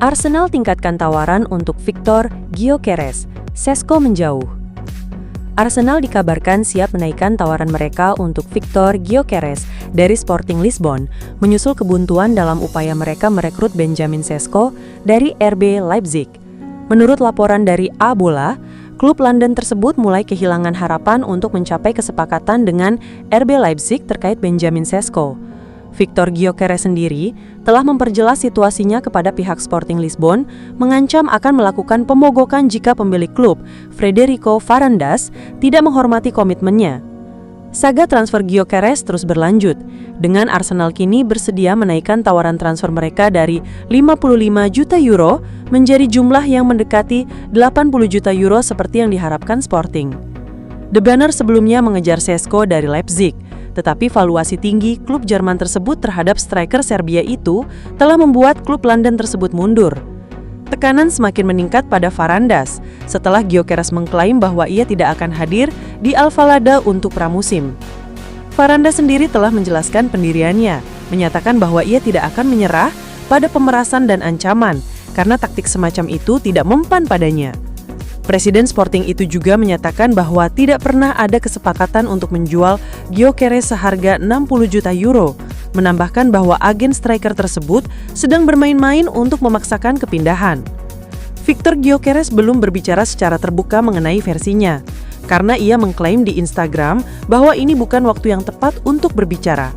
Arsenal tingkatkan tawaran untuk Victor Gyökeres, CSKA menjauh. Arsenal dikabarkan siap menaikkan tawaran mereka untuk Victor Gyökeres dari Sporting Lisbon, menyusul kebuntuan dalam upaya mereka merekrut Benjamin Sesko dari RB Leipzig. Menurut laporan dari A Bola, klub London tersebut mulai kehilangan harapan untuk mencapai kesepakatan dengan RB Leipzig terkait Benjamin Sesko. Victor Gyökeres sendiri telah memperjelas situasinya kepada pihak Sporting Lisbon, mengancam akan melakukan pemogokan jika pemilik klub, Frederico Varandas, tidak menghormati komitmennya. Saga transfer Gyökeres terus berlanjut, dengan Arsenal kini bersedia menaikkan tawaran transfer mereka dari 55 juta euro menjadi jumlah yang mendekati 80 juta euro seperti yang diharapkan Sporting. The Gunners sebelumnya mengejar Sesko dari Leipzig, tetapi valuasi tinggi klub Jerman tersebut terhadap striker Serbia itu telah membuat klub London tersebut mundur. Tekanan semakin meningkat pada Varandas setelah Gyökeres mengklaim bahwa ia tidak akan hadir di Alvalade untuk pramusim. Varandas sendiri telah menjelaskan pendiriannya, menyatakan bahwa ia tidak akan menyerah pada pemerasan dan ancaman karena taktik semacam itu tidak mempan padanya. Presiden Sporting itu juga menyatakan bahwa tidak pernah ada kesepakatan untuk menjual Gyökeres seharga 60 juta euro, menambahkan bahwa agen striker tersebut sedang bermain-main untuk memaksakan kepindahan. Victor Gyökeres belum berbicara secara terbuka mengenai versinya, karena ia mengklaim di Instagram bahwa ini bukan waktu yang tepat untuk berbicara.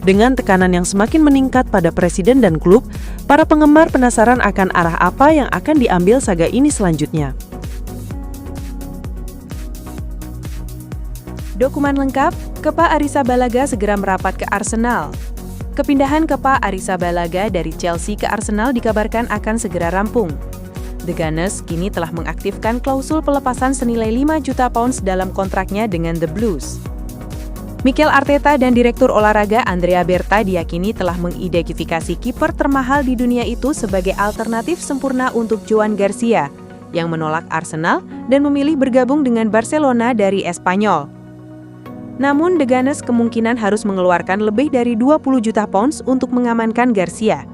Dengan tekanan yang semakin meningkat pada presiden dan klub, para penggemar penasaran akan arah apa yang akan diambil saga ini selanjutnya. Dokumen lengkap, Kepa Arrizabalaga segera merapat ke Arsenal. Kepindahan Kepa Arrizabalaga dari Chelsea ke Arsenal dikabarkan akan segera rampung. The Gunners kini telah mengaktifkan klausul pelepasan senilai 5 juta pounds dalam kontraknya dengan The Blues. Mikel Arteta dan Direktur Olahraga Andrea Berta diyakini telah mengidentifikasi kiper termahal di dunia itu sebagai alternatif sempurna untuk Joan Garcia, yang menolak Arsenal dan memilih bergabung dengan Barcelona dari Espanyol. Namun, The Gunners kemungkinan harus mengeluarkan lebih dari 20 juta pounds untuk mengamankan Garcia.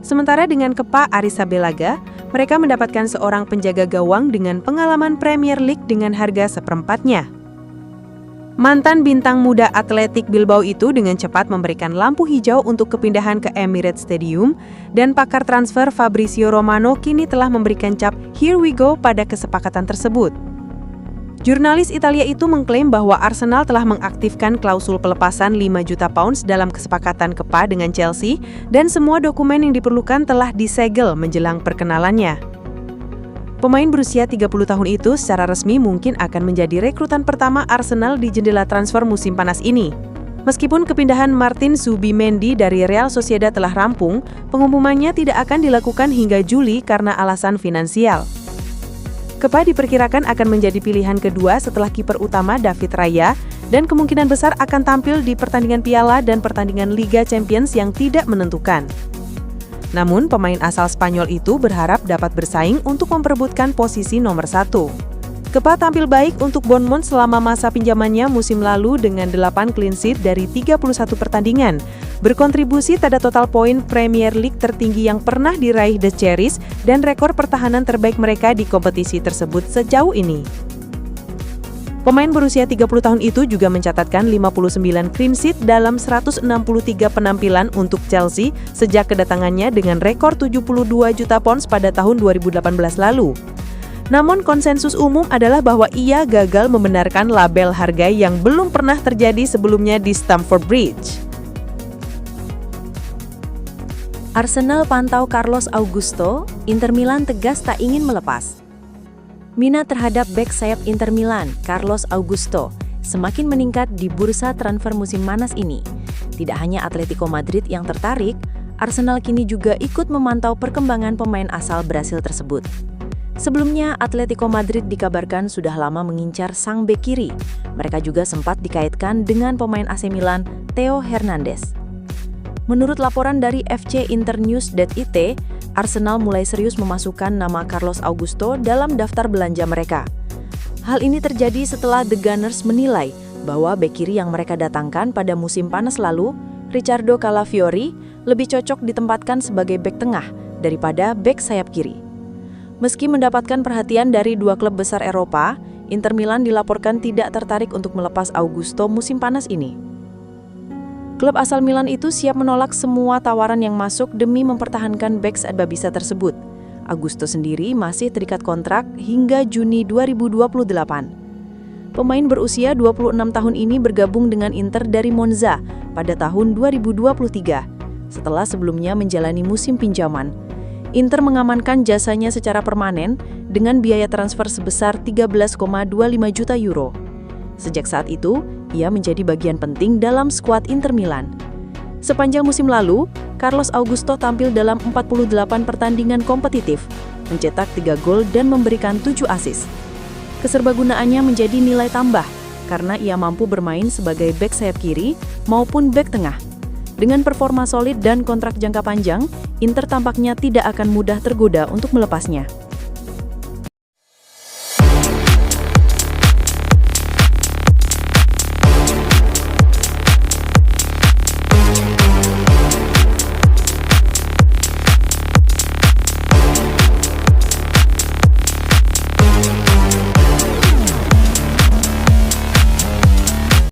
Sementara dengan Kepa Arrizabalaga, mereka mendapatkan seorang penjaga gawang dengan pengalaman Premier League dengan harga seperempatnya. Mantan bintang muda Athletic Bilbao itu dengan cepat memberikan lampu hijau untuk kepindahan ke Emirates Stadium, dan pakar transfer Fabrizio Romano kini telah memberikan cap "Here we go" pada kesepakatan tersebut. Jurnalis Italia itu mengklaim bahwa Arsenal telah mengaktifkan klausul pelepasan 5 juta pounds dalam kesepakatan Kepa dengan Chelsea dan semua dokumen yang diperlukan telah disegel menjelang perkenalannya. Pemain berusia 30 tahun itu secara resmi mungkin akan menjadi rekrutan pertama Arsenal di jendela transfer musim panas ini. Meskipun kepindahan Martin Zubimendi dari Real Sociedad telah rampung, pengumumannya tidak akan dilakukan hingga Juli karena alasan finansial. Kepa diperkirakan akan menjadi pilihan kedua setelah kiper utama David Raya dan kemungkinan besar akan tampil di pertandingan Piala dan pertandingan Liga Champions yang tidak menentukan. Namun, pemain asal Spanyol itu berharap dapat bersaing untuk memperebutkan posisi nomor 1. Kepa tampil baik untuk Bournemouth selama masa pinjamannya musim lalu dengan 8 clean sheet dari 31 pertandingan, berkontribusi pada total poin Premier League tertinggi yang pernah diraih The Cherries dan rekor pertahanan terbaik mereka di kompetisi tersebut sejauh ini. Pemain berusia 30 tahun itu juga mencatatkan 59 clean sheet dalam 163 penampilan untuk Chelsea sejak kedatangannya dengan rekor 72 juta pounds pada tahun 2018 lalu. Namun konsensus umum adalah bahwa ia gagal membenarkan label harga yang belum pernah terjadi sebelumnya di Stamford Bridge. Arsenal pantau Carlos Augusto, Inter Milan tegas tak ingin melepas. Minat terhadap bek sayap Inter Milan, Carlos Augusto, semakin meningkat di bursa transfer musim panas ini. Tidak hanya Atletico Madrid yang tertarik, Arsenal kini juga ikut memantau perkembangan pemain asal Brasil tersebut. Sebelumnya, Atletico Madrid dikabarkan sudah lama mengincar sang bek kiri. Mereka juga sempat dikaitkan dengan pemain AC Milan, Theo Hernandez. Menurut laporan dari FC Internews.it, Arsenal mulai serius memasukkan nama Carlos Augusto dalam daftar belanja mereka. Hal ini terjadi setelah The Gunners menilai bahwa bek kiri yang mereka datangkan pada musim panas lalu, Riccardo Calafiori, lebih cocok ditempatkan sebagai bek tengah daripada bek sayap kiri. Meski mendapatkan perhatian dari dua klub besar Eropa, Inter Milan dilaporkan tidak tertarik untuk melepas Augusto musim panas ini. Klub asal Milan itu siap menolak semua tawaran yang masuk demi mempertahankan bek sayap babisa tersebut. Augusto sendiri masih terikat kontrak hingga Juni 2028. Pemain berusia 26 tahun ini bergabung dengan Inter dari Monza pada tahun 2023, setelah sebelumnya menjalani musim pinjaman. Inter mengamankan jasanya secara permanen dengan biaya transfer sebesar 13,25 juta euro. Sejak saat itu, ia menjadi bagian penting dalam skuad Inter Milan. Sepanjang musim lalu, Carlos Augusto tampil dalam 48 pertandingan kompetitif, mencetak 3 gol dan memberikan 7 assist. Keserbagunaannya menjadi nilai tambah karena ia mampu bermain sebagai bek sayap kiri maupun bek tengah. Dengan performa solid dan kontrak jangka panjang, Inter tampaknya tidak akan mudah tergoda untuk melepasnya.